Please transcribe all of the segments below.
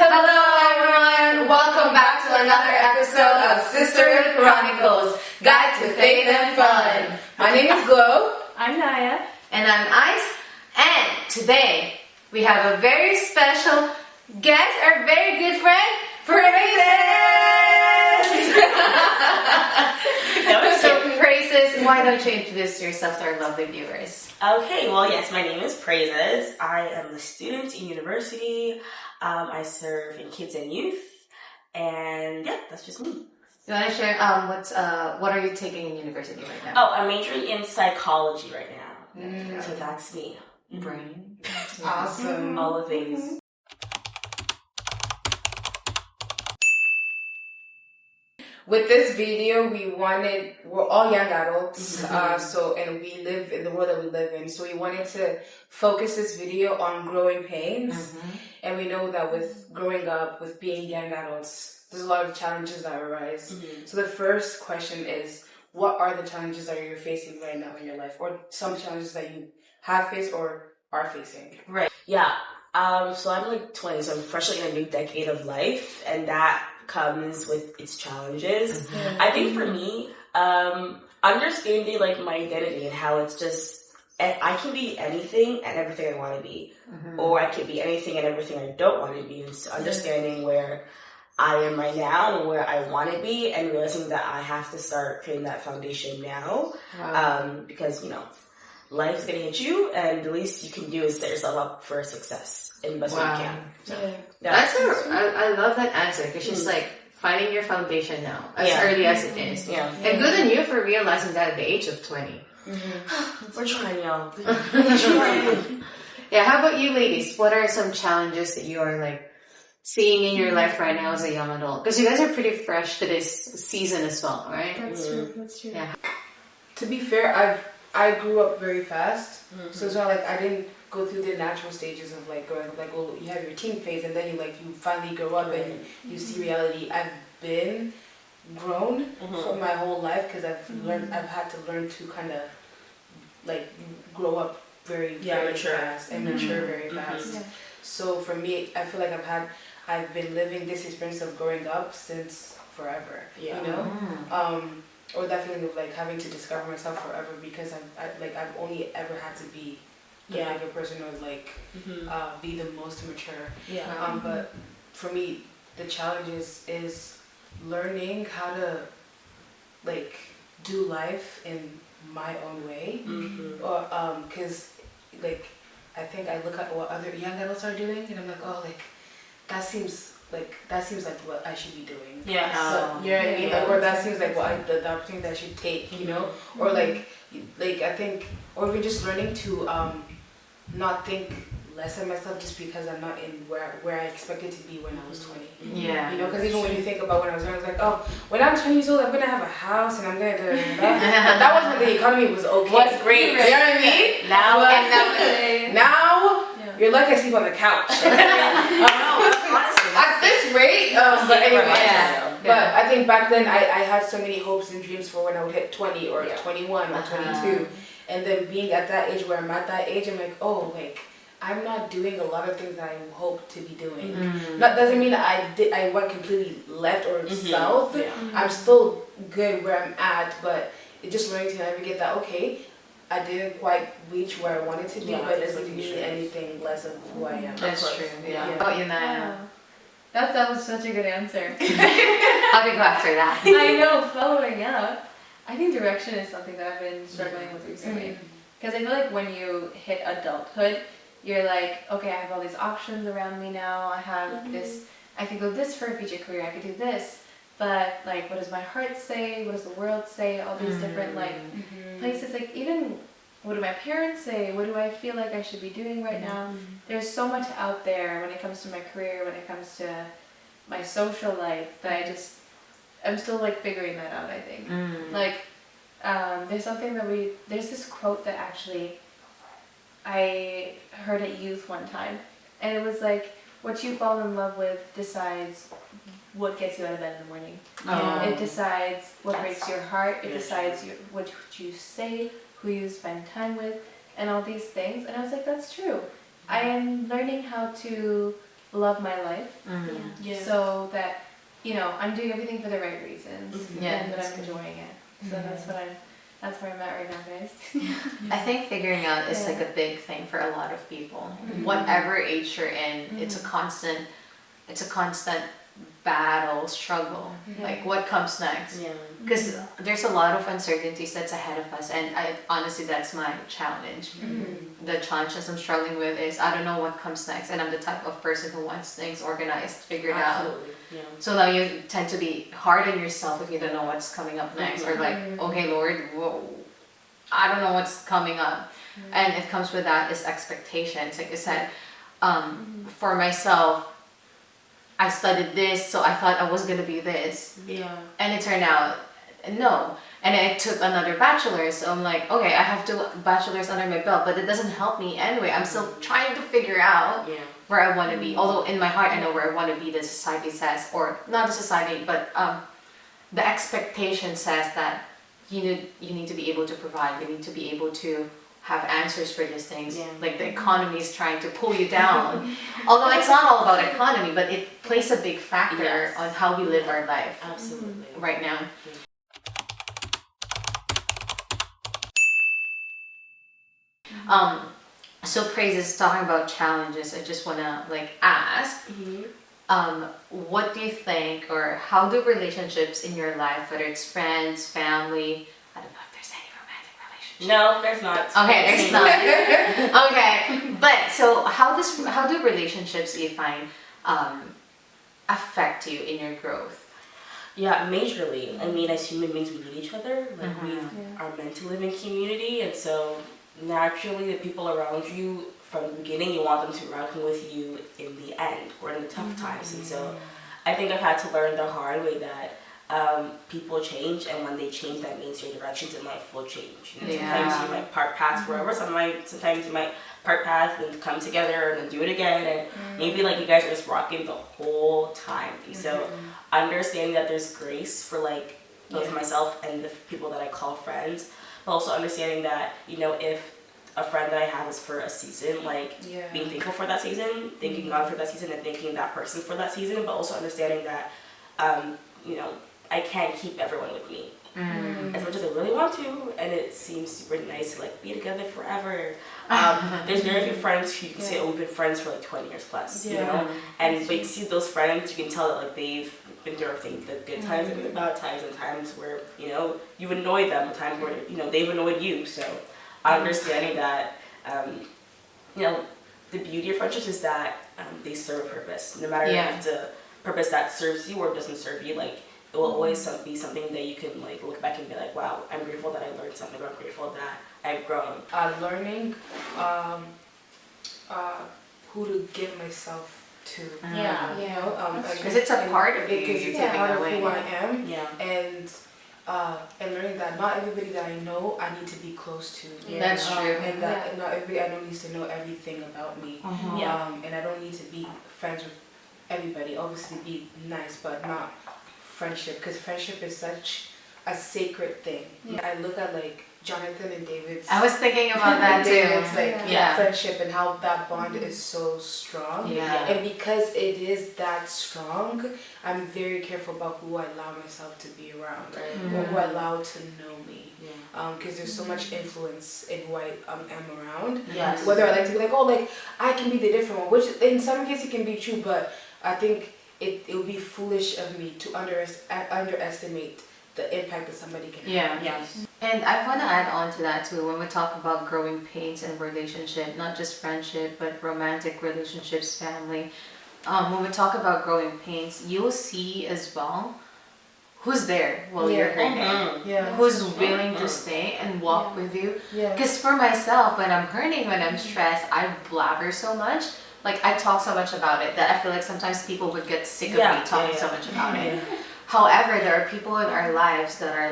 Hello everyone! Welcome back to another episode of Sisterhood Chronicles, Guide to Faith and Fun. My name is Glow. I'm Naya. And I'm Ice. And today we have a very special guest, our very good friend, Praises! So Praises, why don't you introduce yourself to our lovely viewers? Okay, well, yes, my name is Praises. I am a student in university. I serve in kids and youth, and yeah, that's just me. You want to share what are you taking in university right now? Oh, I'm majoring in psychology right now. So that's me. Brain. Awesome. All the things. With this video, we're all young adults, and we live in the world that we live in, so we wanted to focus this video on growing pains, and we know that with growing up, with being young adults, there's a lot of challenges that arise. So the first question is, what are the challenges that you're facing right now in your life, or some challenges that you have faced or are facing? Right. Yeah. So I'm like 20, so I'm freshly in a new decade of life, and that comes with its challenges. I think for me, understanding like my identity and how it's just, I can be anything and everything I want to be, or I can be anything and everything I don't want to be. And so understanding where I am right now and where I want to be, and realizing that I have to start creating that foundation now, because life's gonna hit you, and the least you can do is set yourself up for success in the best way you can. So, I love that answer, because she's like finding your foundation now, as early as it is. And good on you for realizing that at the age of 20. We're trying, y'all. Yeah, how about you ladies? What are some challenges that you are like seeing in your life right now as a young adult? Because you guys are pretty fresh to this season as well, right? That's true. Yeah. To be fair, I grew up very fast, so it's not like I didn't go through the natural stages of like growing up. Like, well, you have your teen phase, and then you finally grow up and you see reality. I've been grown for my whole life, because I've had to learn to kind of like grow up very mature. fast and mature very fast. So for me, I feel like I've been living this experience of growing up since forever. Or that feeling of like having to discover myself forever, because I've only ever had to be like a person who would like be the most mature. But for me, the challenge is learning how to like do life in my own way, or because like I think I look at what other young adults are doing, and I'm like, oh, like that seems like what I should be doing. So, you know what I mean? Like, or that seems like what the opportunity that I should take, or like I think, or even just learning to not think less of myself just because I'm not in where I expected to be when I was 20. Because even when you think about when I was young, I was like, oh, when I'm 20 years old, I'm gonna have a house and I'm gonna do that. But that was when the economy was okay. What's great? You know what I mean? Now you're lucky I sleep on the couch. At this rate, but anyway, but I think back then I had so many hopes and dreams for when I would hit 20 or 21 or 22, and then being at that age where I'm at that age, I'm like, oh, like I'm not doing a lot of things that I hope to be doing. That doesn't mean that I went completely left or south. I'm still good where I'm at, but it's just learning to navigate that. Okay, I didn't quite reach where I wanted to be, but it doesn't mean anything less of who I am. That's true. How about you, Naya? That was such a good answer. How did you go after that? I know, following up, I think direction is something that I've been struggling with recently. Because I feel like when you hit adulthood, you're like, okay, I have all these options around me now. I have this, I could go this for a future career, I could do this. But like, what does my heart say? What does the world say? All these different like places, like even what do my parents say? What do I feel like I should be doing right now? There's so much out there when it comes to my career, when it comes to my social life, that I'm still like figuring that out, I think. Like, there's this quote that actually I heard at youth one time, and it was like, what you fall in love with decides what gets you out of bed in the morning. It decides what breaks your heart. It decides what you say, who you spend time with, and all these things. And I was like, that's true. I am learning how to love my life, Mm-hmm. so that I'm doing everything for the right reasons, Yeah, and that I'm enjoying it. So that's where I'm at right now, guys. I think figuring out is like a big thing for a lot of people. Whatever age you're in, it's a constant battle, struggle. Like what comes next? Because there's a lot of uncertainties that's ahead of us, and honestly that's my challenge. The challenge that I'm struggling with is I don't know what comes next, and I'm the type of person who wants things organized, figured out. So now you tend to be hard on yourself if you don't know what's coming up next, or like, okay, Lord, whoa, I don't know what's coming up. And it comes with that is expectations. Like I said, for myself, I studied this, so I thought I was gonna be this. And it turned out, no. And I took another bachelor's, so I'm like, okay, I have 2 bachelors under my belt, but it doesn't help me anyway. I'm still trying to figure out where I want to be. Although in my heart, I know where I want to be, the society says, or not the society, but the expectation says that you need to be able to provide, you need to be able to have answers for these things. Like the economy is trying to pull you down. Although it's not all about economy, but it plays a big factor on how we live our life. Absolutely. Right now. So Praise is talking about challenges. I just wanna ask, what do you think, or how do relationships in your life, whether it's friends, family, I don't know if there's any romantic relationships. No, there's not. Okay, there's not. Okay, but so how do relationships, do you find, affect you in your growth? Yeah, majorly. I mean, as human beings, we need each other. Like we are meant to live in community, and so naturally, the people around you from the beginning, you want them to reckon with you in the end or in the tough times. And so, I think I've had to learn the hard way that people change, and when they change, that means your directions in life will change. Sometimes you might part paths forever. Sometimes you might part paths and come together and then do it again, and maybe like you guys are just rocking the whole time. So understanding that there's grace for both myself and the people that I call friends, but also understanding that if a friend that I have is for a season, being thankful for that season, thanking God for that season, and thanking that person for that season, but also understanding that I can't keep everyone with me as much as I really want to, and it seems super nice to be together forever. There's very few friends who you can say, oh, we've been friends for 20 years plus, you know, and but you see those friends, you can tell that they've been through everything, the good times and the bad times, and times where you've annoyed them, times where they've annoyed you. So understanding that the beauty of friendships is that they serve a purpose, no matter if it's a purpose that serves you or doesn't serve you. It will always be something that you can look back and be like, wow, I'm grateful that I learned something, or I'm grateful that I've grown. Learning who to give myself to. Because it's a part of you. It's a part of who I am. And learning that not everybody that I know I need to be close to. That's true. And that not everybody I know needs to know everything about me. And I don't need to be friends with everybody. Obviously be nice, but not friendship, because friendship is such a sacred thing. I look at Jonathan and David's. I was thinking about that too. David's friendship and how that bond is so strong. And because it is that strong, I'm very careful about who I allow myself to be around, or who I allow to know me. Because there's so much influence in who I am around. Whether I like to be I can be the different one, which in some cases can be true, but I think it would be foolish of me to underestimate the impact that somebody can have. And I want to add on to that too, when we talk about growing pains in relationship, not just friendship, but romantic relationships, family. When we talk about growing pains, you'll see as well who's there while you're hurting. Who's willing to stay and walk with you. Because for myself, when I'm hurting, when I'm stressed, I blabber so much. I talk so much about it that I feel like sometimes people would get sick of me talking so much about it. However, there are people in our lives that are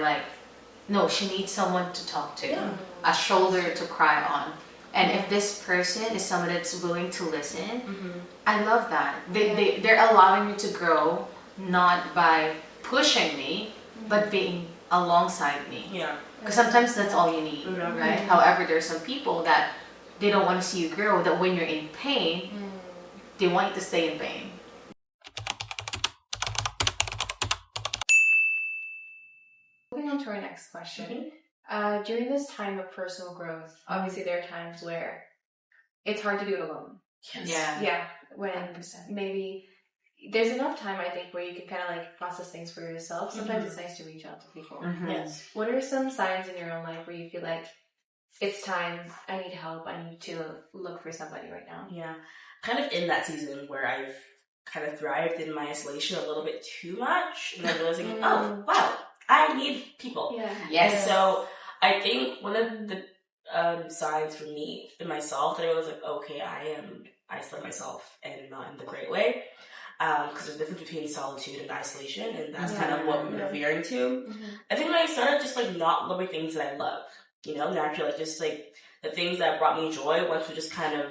no, she needs someone to talk to, a shoulder to cry on. And if this person is someone that's willing to listen, I love that. They're allowing me to grow, not by pushing me, but being alongside me. Because sometimes that's all you need, right? However, there's some people that they don't want to see you grow, that when you're in pain, they want you to stay in pain. Moving on to our next question. During this time of personal growth, obviously there are times where it's hard to do it alone. Yes. Yeah, when 100%. maybe there's enough time, I think, where you can kind of like process things for yourself. Sometimes it's nice to reach out to people. Yes. What are some signs in your own life where you feel like it's time, I need help, I need to look for somebody right now? Yeah. Kind of in that season where I've kind of thrived in my isolation a little bit too much, and I'm realizing, oh, wow, I need people. Yeah. Yes. And so I think one of the signs for me in myself that I was like, okay, I am isolating myself and not in the great way. Because there's a difference between solitude and isolation, and that's kind of what we were veering to. I think when I started just like not loving things that I love, you know, naturally, like just like the things that brought me joy, once we just kind of,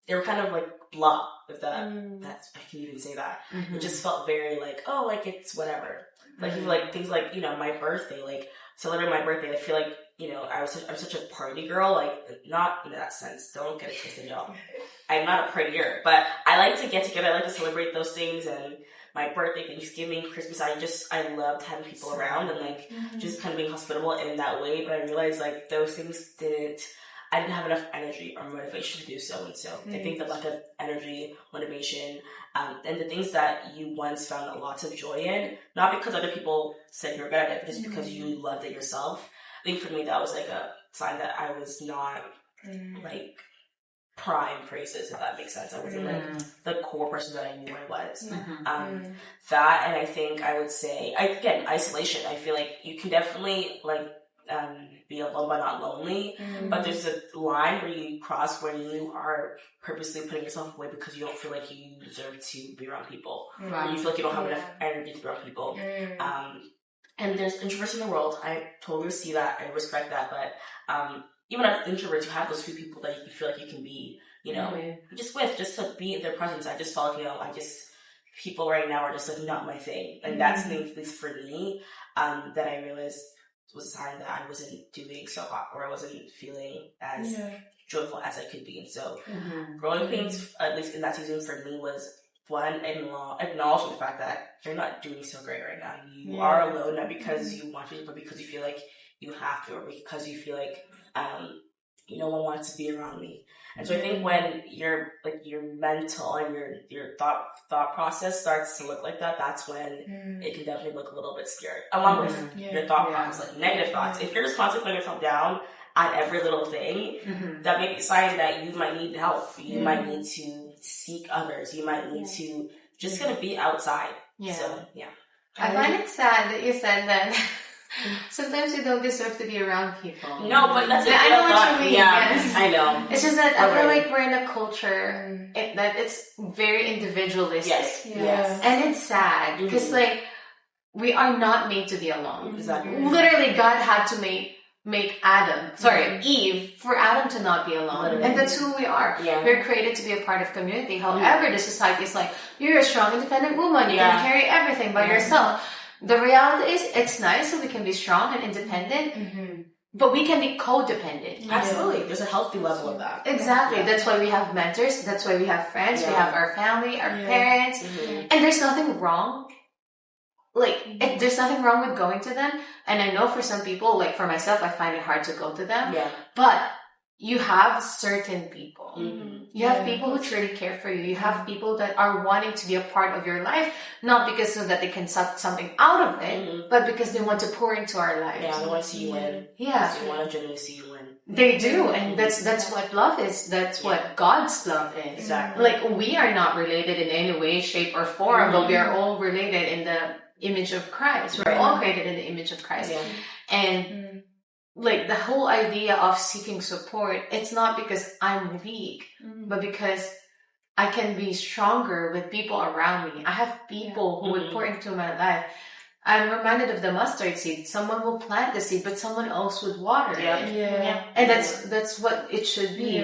they were kind of like blah, if that's, I can even say that. It just felt very like, oh, like it's whatever. Like, even like things like, you know, my birthday, like celebrating my birthday, I feel like, you know, I'm such a party girl, like not in that sense, don't get it twisted, y'all. I'm not a partier, but I like to get together, I like to celebrate those things, and my birthday, Thanksgiving, Christmas, I loved having people around and like just kind of being hospitable in that way, but I realized like those things I didn't have enough energy or motivation to do so, and so I think the lack of energy, motivation, and the things that you once found lots of joy in, not because other people said you're good at it, but just because you loved it yourself. I think for me that was like a sign that I was not like prime praises, if that makes sense. I wasn't like the core person that I knew I was. That, and I think I would say, again, isolation. I feel like you can definitely like be alone but not lonely, but there's a line where you cross where you are purposely putting yourself away because you don't feel like you deserve to be around people, or you feel like you don't have enough energy to be around people. And there's introverts in the world. I totally see that. I respect that, but even as introverts, you have those few people that you feel like you can be, you know, just to be in their presence. I just felt like, you know, people right now are just like not my thing, and that's something, at least for me, that I realized was a sign that I wasn't doing so hot, or I wasn't feeling as joyful as I could be. And so growing pains, at least in that season for me, was one, acknowledging the fact that you're not doing so great right now. You are alone, not because you want to, but because you feel like you have to, or because you feel like no one wants to be around me. And so I think when your mental and your thought process starts to look like that, that's when it can definitely look a little bit scary. Along with your thought process, like negative thoughts. If you're just constantly putting yourself down at every little thing, that may be a sign that you might need help. You might need to seek others. You might need to just kind of be outside. So, I find it sad that you said that sometimes you don't deserve to be around people. No, but that's I know what you mean. Yeah, yes. I know. It's just that I feel like we're in a culture that it's very individualistic. Yes. And it's sad because like we are not made to be alone. Exactly. Literally, God had to make Eve, for Adam to not be alone. Literally. And that's who we are. We're created to be a part of community. However, the society is like, you're a strong, independent woman. You can carry everything by yourself. The reality is, it's nice so we can be strong and independent, but we can be codependent. Absolutely. There's a healthy level of that. Exactly. That's why we have mentors. That's why we have friends. We have our family, our parents. And there's nothing wrong. There's nothing wrong with going to them. And I know for some people, like for myself, I find it hard to go to them. But you have certain people. You have people who truly care for you. You have people that are wanting to be a part of your life, not because so that they can suck something out of it, but because they want to pour into our lives. Yeah, they want to see you win. Yeah. They want to genuinely see you win. They do, and that's what love is. That's what God's love is. Exactly. Like, we are not related in any way, shape, or form, but we are all related in the image of Christ. We're all created in the image of Christ. And like the whole idea of seeking support, it's not because I'm weak, but because I can be stronger with people around me. I have people who would pour into my life. I'm reminded of the mustard seed. Someone will plant the seed, but someone else would water it. And that's what it should be.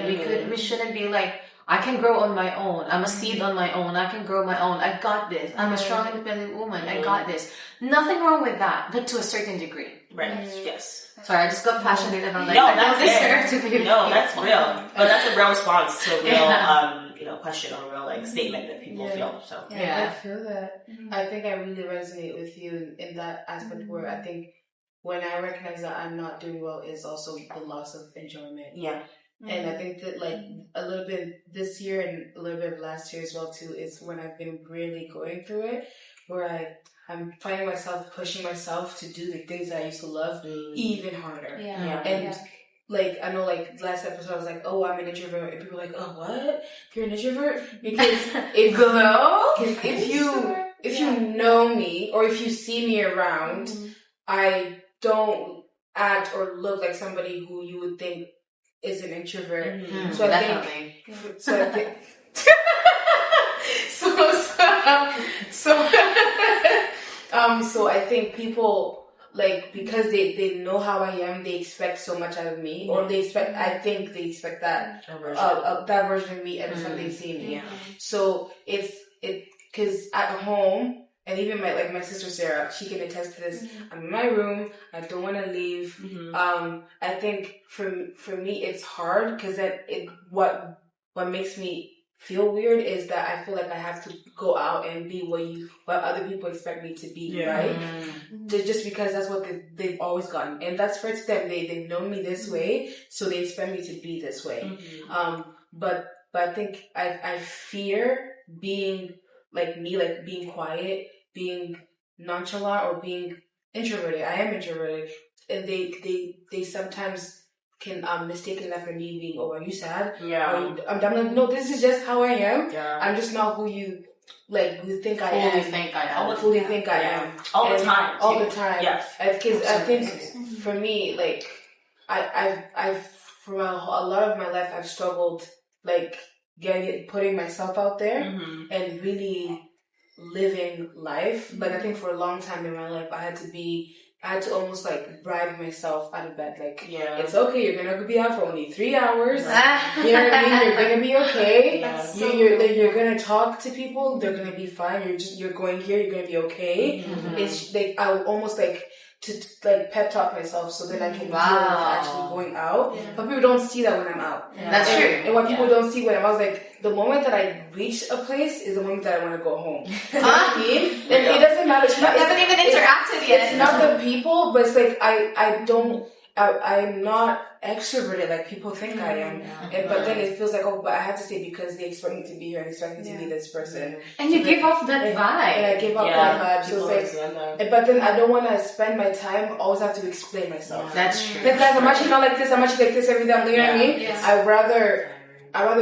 We shouldn't be like, I can grow on my own. I'm a seed on my own. I can grow my own. I got this. I'm a strong, independent woman. I got this. Nothing wrong with that, but to a certain degree. Right. Yes. Sorry, I just got passionate and I'm like, No, I that's don't deserve to be. No, that's real. But that's a real response to a real, question or a real like statement that people feel. So I feel that. I think I really resonate with you in that aspect where I think when I recognize that I'm not doing well is also the loss of enjoyment. Yeah. And I think that like a little bit this year and a little bit of last year as well too is when I've been really going through it, where I'm finding myself pushing myself to do the things that I used to love even harder. And like I know like last episode I was like, oh, I'm an introvert, and people were like, oh, what? You're an introvert? Because if you know me or if you see me around, I don't act or look like somebody who you would think is an introvert. So I think so I think people like because they know how I am, they expect so much out of me, or they expect that that version of me every time they see me. So it's because at home. And even my sister Sarah, she can attest to this. I'm in my room. I don't want to leave. I think for me it's hard because what makes me feel weird is that I feel like I have to go out and be what other people expect me to be, right? Just because that's what they've always gotten, and that's for them. They've known me this way, so they expect me to be this way. But I think I fear being like me, like being quiet, being nonchalant, or being introverted. I am introverted, and they sometimes can mistaken that for me being, oh, are you sad? I'm like, no, this is just how I am. I'm just not who you think I am. Fully think I am. All the time. All the time. Yes. Because I think for me, like I've for a lot of my life I've struggled like putting myself out there and really living life. Like I think for a long time in my life I had to almost like bribe myself out of bed. Like, it's okay, you're gonna be out for only 3 hours. You know what I mean? You're gonna be okay. You're gonna talk to people, they're gonna be fine. You're going here, you're gonna be okay. It's like I almost like to like pep talk myself so that I can deal with actually going out. But people don't see that when I'm out. That's true. And what people don't see when I'm out is like the moment that I reach a place is the moment that I want to go home. You know what I mean? And it doesn't matter. We haven't even interacted yet. It's not the people, but it's like I'm not extroverted like people think I am. But then it feels like, oh, but I have to stay because they expect me to be here and expect me to be this person. And you give off that vibe. And I give off that vibe. So it's like, but then I don't want to spend my time always have to explain myself. That's true. Like, guys, I'm actually not like this. I'm actually like this every time. You know what I mean? Yes. I'd rather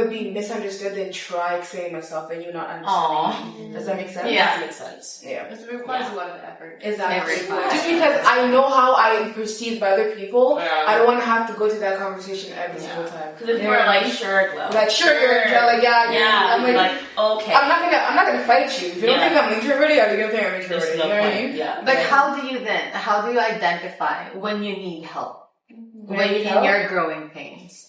be misunderstood than try explaining myself and you not understanding me. Does that make sense? Yeah. That makes sense. Yeah. It requires a lot of effort. Exactly. Every Just because I know how I am perceived by other people, I don't want to have to go to that conversation every single time. Because if you're like, sure, Glo. Like, sure, you're like, I'm like, okay. I'm not gonna fight you. If you don't think I'm introverted, are you gonna think I'm introverted? No you know what I mean? Yeah. But how do you identify when you need help? When you help? need your growing pains?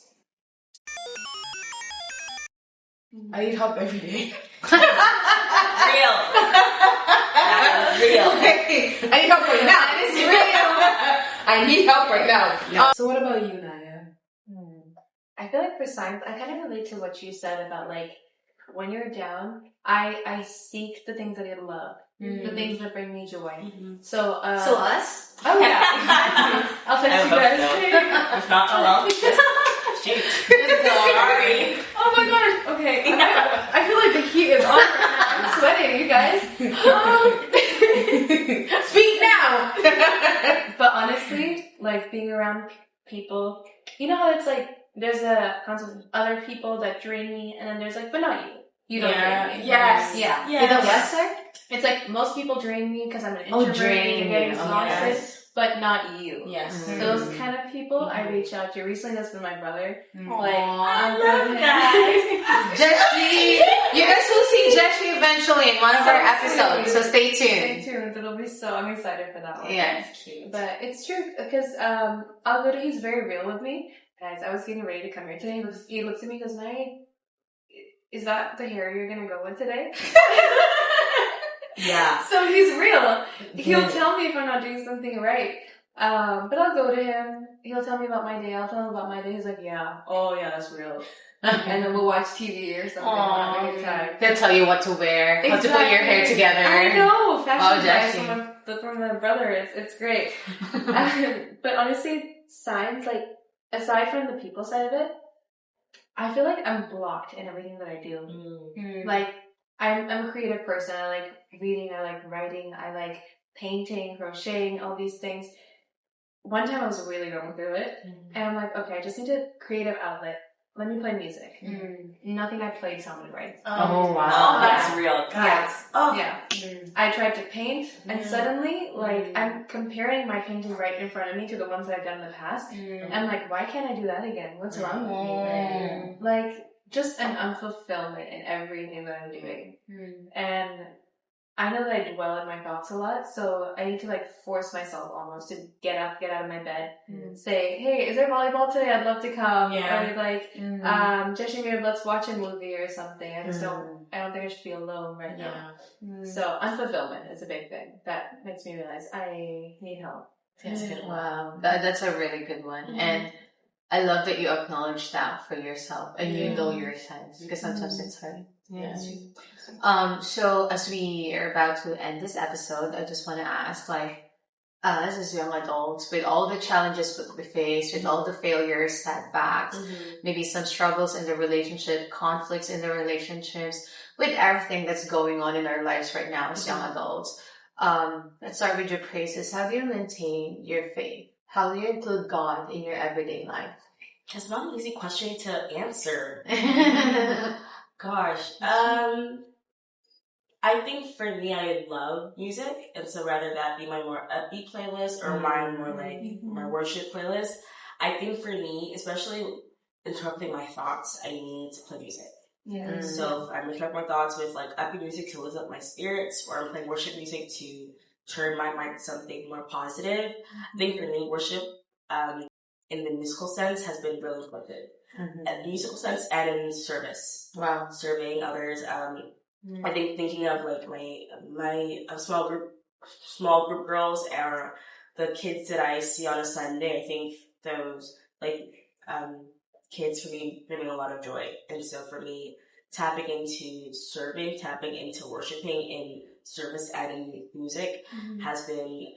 I need help every day. Real. That is real. I need help right now. That is real. I need help right now. So what about you, Naya? I feel like for signs, I kind of relate to what you said about like when you're down, I seek the things that I love, the things that bring me joy. So us? oh yeah, I'll text you guys. If not, well, shoot. Sorry. Oh my gosh. Okay. I feel like the heat is on right now. I'm sweating, you guys. Speak now. But honestly, like being around people, you know how it's like there's a concept of other people that drain me, and then there's like, but not you. You don't drain me. Yes. Yeah. You know what, sir? It's like most people drain me because I'm an introvert drain and getting you. exhausted, but not you. Yes. Those kind of people I reach out to. Recently, that's been my brother. Like, I love guys. Jeshi! You guys will see Jeshi eventually in one of our episodes, so stay Stay tuned. tuned. It'll be so. I'm excited for that one. Yeah. But it's true because Alberto, he's very real with me. Guys, I was getting ready to come here today. He looks at me and goes, is that the hair you're gonna go with today? Yeah. So he's real. He'll tell me if I'm not doing something right. But I'll go to him. He'll tell me about my day. I'll tell him about my day. He's like, yeah. Oh, yeah, that's real. And then we'll watch TV or something. We'll have a good time. They'll tell you what to wear, how to put your hair together. I know. Fashion advice Jackie. from my brother. It's great. But honestly, signs, like, aside from the people side of it, I feel like I'm blocked in everything that I do. Like, I'm a creative person. I like reading, I like writing, I like painting, crocheting, all these things. One time I was really going through it, and I'm like, okay, I just need a creative outlet. Let me play music. Nothing I played sounded right. Oh, wow. Oh, that's real. Yes. Oh. Yeah. I tried to paint, and suddenly, like, I'm comparing my painting right in front of me to the ones that I've done in the past. And I'm like, why can't I do that again? What's wrong with me? Like, just an unfulfillment in everything that I'm doing. And I know that I dwell in my thoughts a lot, so I need to, like, force myself almost to get up, get out of my bed, say, hey, is there volleyball today? I'd love to come. Or, like, Jeshimir, let's watch a movie or something. I just don't think I should be alone right now. So, unfulfillment is a big thing. That makes me realize I need help. That's a good one. Wow, that's a really good one. And I love that you acknowledge that for yourself and you know your sense, because sometimes it's hard. So as we are about to end this episode, I just want to ask, like, us as young adults, with all the challenges that we face, with all the failures, setbacks, maybe some struggles in the relationship, conflicts in the relationships, with everything that's going on in our lives right now as young adults. Let's start with your praises. How do you maintain your faith? How do you include God in your everyday life? It's not an easy question to answer. Gosh. I think for me, I love music, and so rather that be my more upbeat playlist or my more like my worship playlist, I think for me, especially interrupting my thoughts, I need to play music. So if I'm interrupting my thoughts with like upbeat music to lift up my spirits, or I'm playing worship music to turn my mind to something more positive, I think for me, worship, in the musical sense, has been really important. In the musical sense and in service. Wow. Serving others. I think thinking of like my small group girls or the kids that I see on a Sunday, I think those like kids for me bring me a lot of joy. And so for me, tapping into serving, tapping into worshiping in service and in music has been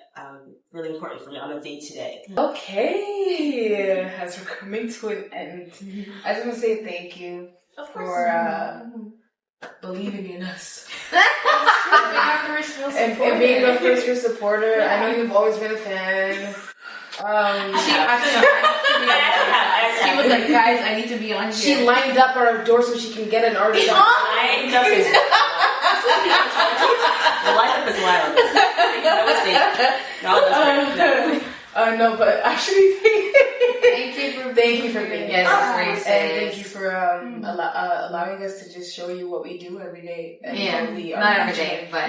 really important for me on a day-to-day. Okay, as we're coming to an end, I just want to say thank you for believing in us. and being a first year supporter. I know you've always been a fan. She was like, guys, I need to be on here. She lined up at our door so she can get an artist. Lined up is no, but actually, thank you for being here. Yes, and thank you for allowing us to just show you what we do every day. And not every day, but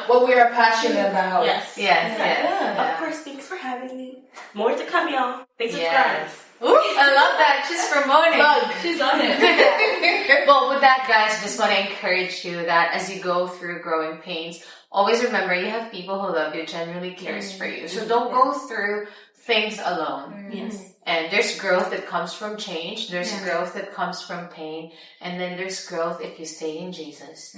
what we are passionate about. Yes. Of course, thanks for having me. More to come, y'all. Thanks for subscribing. Ooh, I love that. She's promoting. She's on it. Well, with that, guys, just want to encourage you that as you go through growing pains, always remember you have people who love you, genuinely cares for you. So don't go through things alone. Yes. And there's growth that comes from change. There's growth that comes from pain. And then there's growth if you stay in Jesus.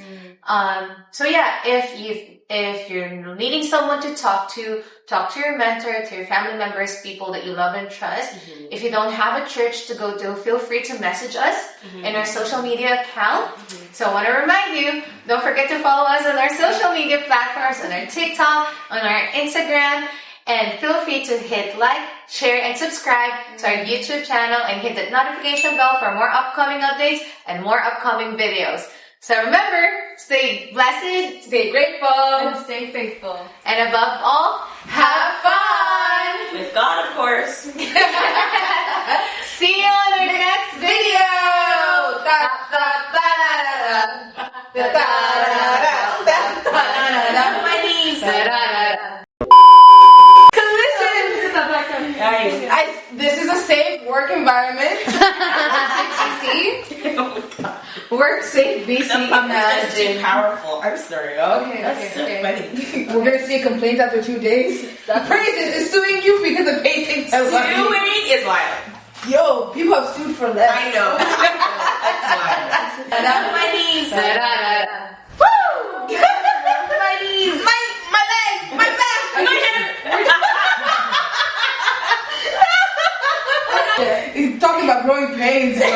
So yeah, if you're needing someone to talk to your mentor, to your family members, people that you love and trust. If you don't have a church to go to, feel free to message us in our social media account. So I want to remind you, don't forget to follow us on our social media platforms, on our TikTok, on our Instagram. And feel free to hit like, share, and subscribe to our YouTube channel and hit that notification bell for more upcoming updates and more upcoming videos. So remember, stay blessed, stay grateful, And stay faithful. and above all, have fun! With God, of course. See you on our next video! My knees. This is a safe work environment. See? Work safe, BC. That's too Imagine. powerful. I'm sorry. Okay. Funny. We're gonna see a complaint after 2 days. Praises is suing you because the pay takes so long. Suing is wild. Yo, people have sued for less. I know. That's wild. Down my knees. Da-da-da-da. Woo! My knees. My leg. My back. My head. He's talking about growing pains, bro.